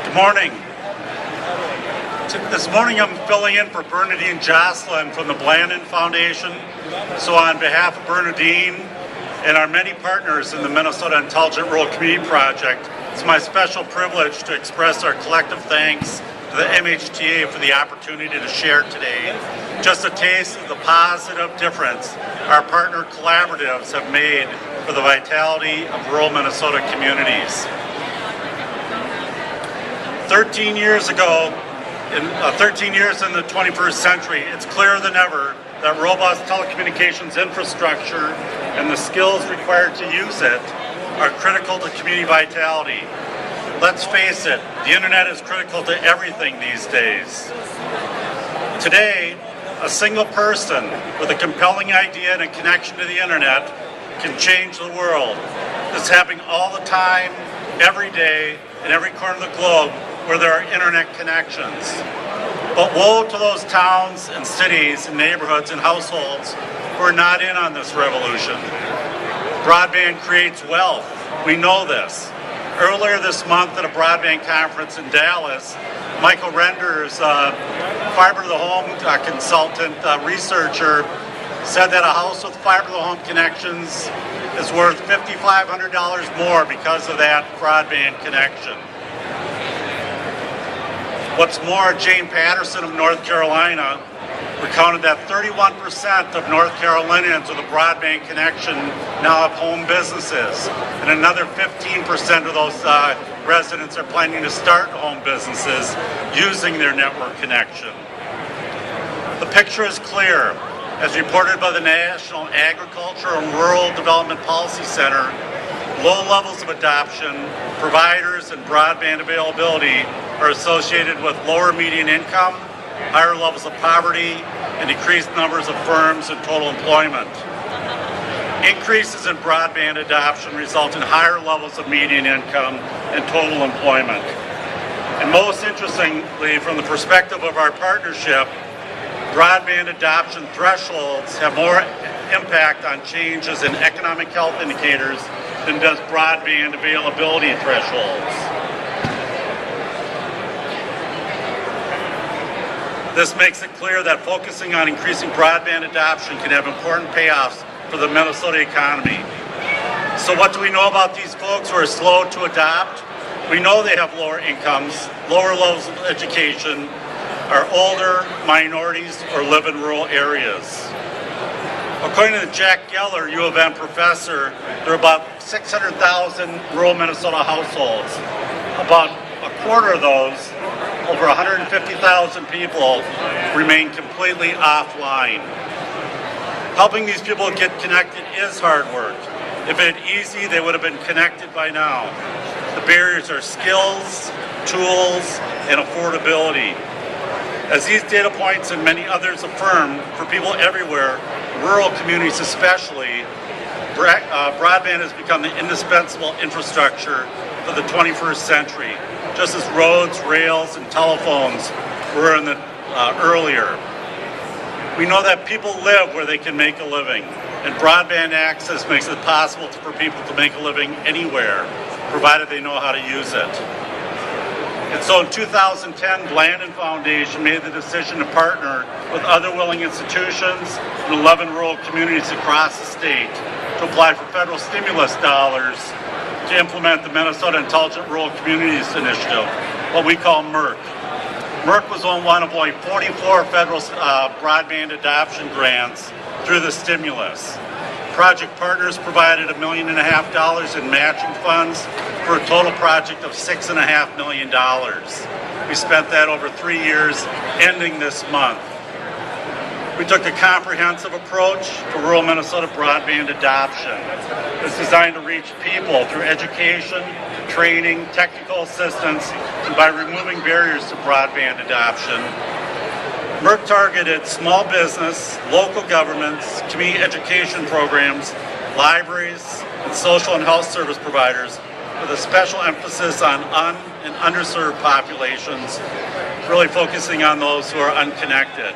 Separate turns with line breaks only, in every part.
Good morning. This morning I'm filling in for Bernadine Jocelyn from the Blandon Foundation. So on behalf of Bernadine and our many partners in the Minnesota Intelligent Rural Community Project, it's my special privilege to express our collective thanks to the MHTA for the opportunity to share today just a taste of the positive difference our partner collaboratives have made for the vitality of rural Minnesota communities. 13 years ago, 13 years in the 21st century, it's clearer than ever that robust telecommunications infrastructure and the skills required to use it are critical to community vitality. Let's face it, the internet is critical to everything these days. Today, a single person with a compelling idea and a connection to the internet can change the world. It's happening all the time, every day, in every corner of the globe where there are internet connections. But woe to those towns and cities and neighborhoods and households who are not in on this revolution. Broadband creates wealth. We know this. Earlier this month at a broadband conference in Dallas, Michael Renders, fiber to the home consultant researcher, said that a house with fiber to the home connections is worth $5,500 more because of that broadband connection. What's more, Jane Patterson of North Carolina recounted that 31% of North Carolinians with a broadband connection now have home businesses, and another 15% of those residents are planning to start home businesses using their network connection. The picture is clear. As reported by the National Agriculture and Rural Development Policy Center, low levels of adoption, providers, and broadband availability are associated with lower median income, higher levels of poverty, and decreased numbers of firms and total employment. Increases in broadband adoption result in higher levels of median income and total employment. And most interestingly, from the perspective of our partnership, broadband adoption thresholds have more impact on changes in economic health indicators than does broadband availability thresholds. This makes it clear that focusing on increasing broadband adoption can have important payoffs for the Minnesota economy. So what do we know about these folks who are slow to adopt? We know they have lower incomes, lower levels of education, are older, minorities, or live in rural areas. According to the Jack Geller, U of M professor, there are about 600,000 rural Minnesota households. About a quarter of those, over 150,000 people, remain completely offline. Helping these people get connected is hard work. If it had easy, they would have been connected by now. The barriers are skills, tools, and affordability. As these data points and many others affirm, for people everywhere, rural communities especially, broadband has become the indispensable infrastructure for the 21st century, just as roads, rails, and telephones were in the earlier. We know that people live where they can make a living, and broadband access makes it possible for people to make a living anywhere, provided they know how to use it. And so in 2010, Blandon Foundation made the decision to partner with other willing institutions in 11 rural communities across the state to apply for federal stimulus dollars to implement the Minnesota Intelligent Rural Communities Initiative, what we call MERC. MERC was one of only 44 federal broadband adoption grants through the stimulus. Project partners provided $1.5 million in matching funds for a total project of $6.5 million. We spent that over 3 years, ending this month. We took a comprehensive approach to rural Minnesota broadband adoption. It's designed to reach people through education, training, technical assistance, and by removing barriers to broadband adoption. MERC targeted small business, local governments, community education programs, libraries, and social and health service providers with a special emphasis on and underserved populations, really focusing on those who are unconnected.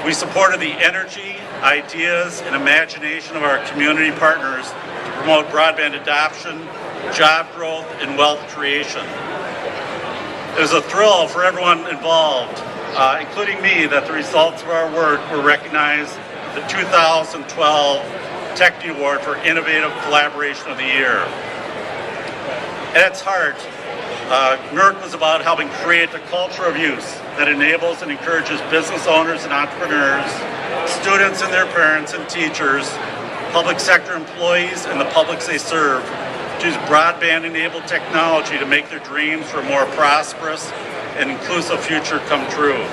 We supported the energy, ideas, and imagination of our community partners to promote broadband adoption, job growth, and wealth creation. It was a thrill for everyone involved, including me, that the results of our work were recognized at the 2012 Techni Award for Innovative Collaboration of the Year. At its heart, NERC was about helping create the culture of use that enables and encourages business owners and entrepreneurs, students and their parents and teachers, public sector employees, and the publics they serve to use broadband-enabled technology to make their dreams for a more prosperous and inclusive future come true.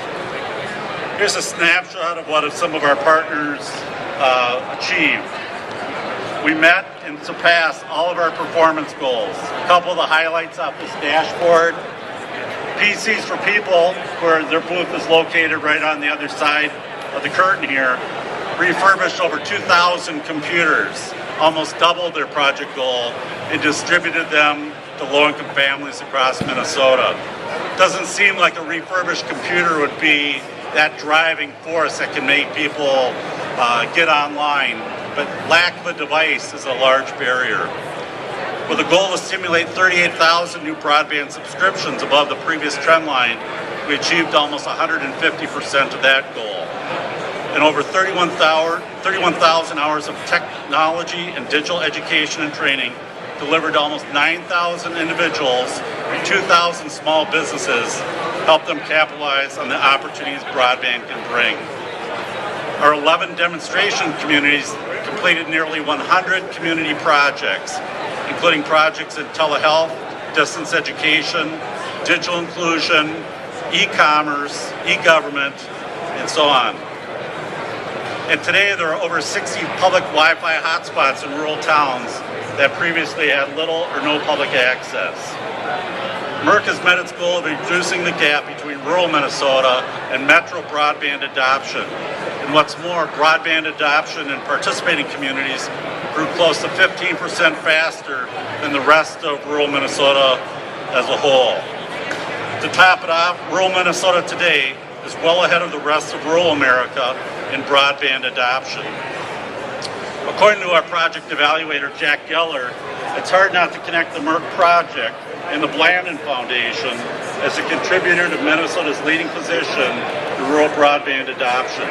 Here's a snapshot of what some of our partners achieved. We met and surpassed all of our performance goals. A couple of the highlights off this dashboard: PCs for People, where their booth is located right on the other side of the curtain here, refurbished over 2,000 computers, almost doubled their project goal, and distributed them to low-income families across Minnesota. Doesn't seem like a refurbished computer would be that driving force that can make people get online, but lack of a device is a large barrier. With a goal to stimulate 38,000 new broadband subscriptions above the previous trend line, we achieved almost 150% of that goal. And over 31,000 hours of technology and digital education and training delivered to almost 9,000 individuals and 2,000 small businesses, helped them capitalize on the opportunities broadband can bring. Our 11 demonstration communities completed nearly 100 community projects, including projects in telehealth, distance education, digital inclusion, e-commerce, e-government, and so on. And today there are over 60 public Wi-Fi hotspots in rural towns that previously had little or no public access. MERC has met its goal of reducing the gap between rural Minnesota and metro broadband adoption. And what's more, broadband adoption in participating communities grew close to 15% faster than the rest of rural Minnesota as a whole. To top it off, rural Minnesota today is well ahead of the rest of rural America in broadband adoption. According to our project evaluator, Jack Geller, it's hard not to connect the MERC project and the Blandon Foundation as a contributor to Minnesota's leading position in rural broadband adoption.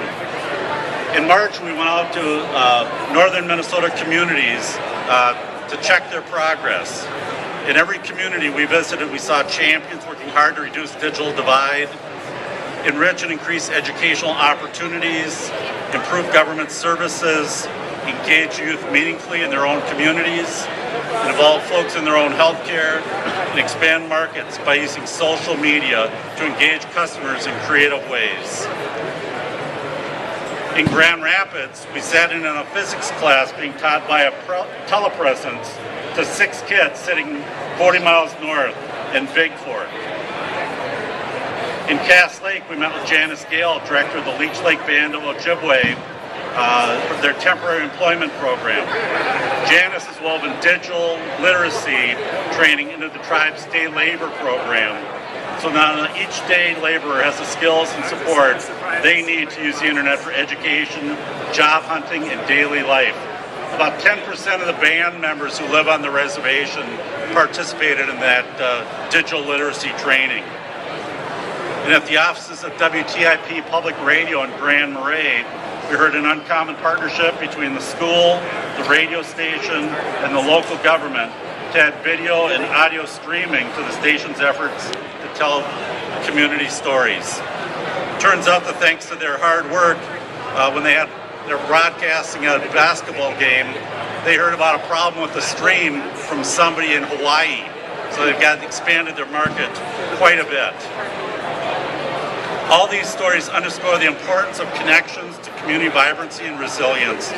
In March, we went out to northern Minnesota communities to check their progress. In every community we visited, we saw champions working hard to reduce digital divide, enrich and increase educational opportunities, improve government services, engage youth meaningfully in their own communities, involve folks in their own healthcare, and expand markets by using social media to engage customers in creative ways. In Grand Rapids, we sat in on a physics class being taught by a telepresence to 6 kids sitting 40 miles north in Bigford. In Cass Lake, we met with Janice Gale, director of the Leech Lake Band of Ojibwe, for their temporary employment program. Janice is woven digital literacy training into the tribe's day labor program. So now each day laborer has the skills and support they need to use the internet for education, job hunting, and daily life. About 10% of the band members who live on the reservation participated in that digital literacy training. And at the offices of WTIP Public Radio in Grand Marais, we heard an uncommon partnership between the school, the radio station, and the local government to add video and audio streaming to the station's efforts to tell community stories. Turns out that thanks to their hard work, when they had their broadcasting at a basketball game, they heard about a problem with the stream from somebody in Hawaii. So they've expanded their market quite a bit. All these stories underscore the importance of connections to community vibrancy and resilience.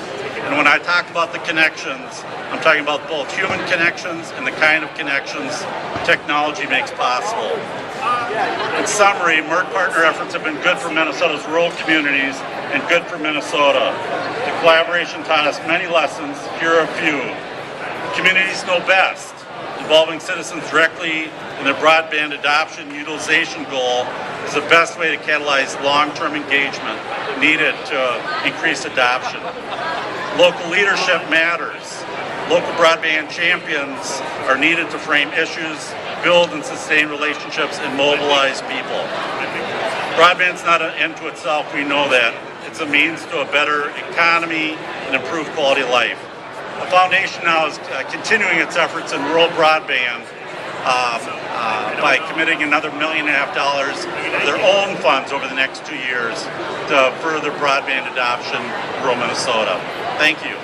And when I talk about the connections, I'm talking about both human connections and the kind of connections technology makes possible. In summary, MERC partner efforts have been good for Minnesota's rural communities and good for Minnesota. The collaboration taught us many lessons. Here are a few. Communities know best. Involving citizens directly in their broadband adoption utilization goal is the best way to catalyze long-term engagement needed to increase adoption. Local leadership matters. Local broadband champions are needed to frame issues, build and sustain relationships, and mobilize people. Broadband's not an end to itself, we know that. It's a means to a better economy and improved quality of life. The foundation now is continuing its efforts in rural broadband by committing another $1.5 million of their own funds over the next 2 years to further broadband adoption in rural Minnesota. Thank you.